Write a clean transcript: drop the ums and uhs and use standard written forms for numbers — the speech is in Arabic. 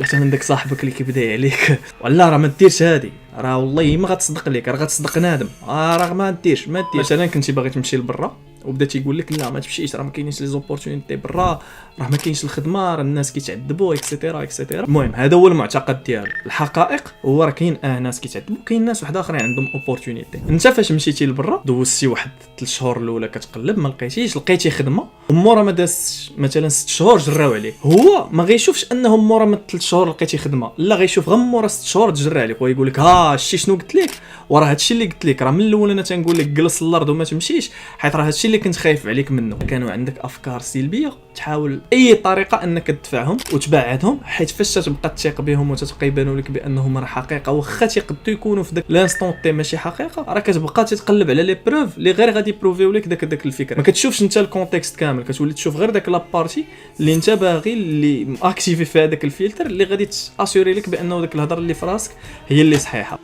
مثلا داك صاحبك اللي كيبدا عليك ولا راه ما ديرش هادي، راه والله ما غتصدق ليك، راه غتصدق نادم، راه ما ديرش مثلا كنتي باغي تمشي لبرا وبدا تيقول لك لا ما تمشيش، راه ما كاينينش لي زوبورتونيتي برا، راه ما كاينش الخدمه، راه الناس كيتعذبوا اكسيتيرا اكسيتيرا. المهم هذا هو المعتقد ديالو. الحقائق هو راه كاين ناس كيتعذبوا، كاين ناس واحد اخرين عندهم اوبورتونيتي. انت فاش مشيتي لبرا دوزتي واحد 3 شهور الاولى كتقلب ما لقيتيش، لقيتي خدمه ومورا ما دازش مثلا 6 شهور جراو عليه، هو ما غيشوفش انهم مورا من 3 شهور لقيتي خدمه، لا غيشوف غير مورا 6 شهور تجرى عليك ويقول لك ها شتي شنو قلت لك، وراه هادشي اللي قلت لك، راه من الاول انا تنقول لك جلس الارض وما تمشيش، حيت راه هادشي اللي كنت خايف عليك منه. كانوا عندك افكار سلبيه تحاول اي طريقه انك تدفعهم وتبعدهم، حيت فاش تبقى تثيق بهم وتتبقى يبانوا لك بانهم راه حقيقه، واخا تيقدروا يكونوا في داك لانستون تي ماشي حقيقه، راه كتبقى تتقلب على لي بروف اللي غير غادي يبروفيو لك داك الفكره. ما كتشوفش انت الكونتكست كامل، كتولي تشوف غير داك لابارتي اللي انت باغي اللي اكتيفي في هذاك الفلتر اللي غادي تاسوري لك بانه داك الهضره اللي في راسك هي اللي صحيحه.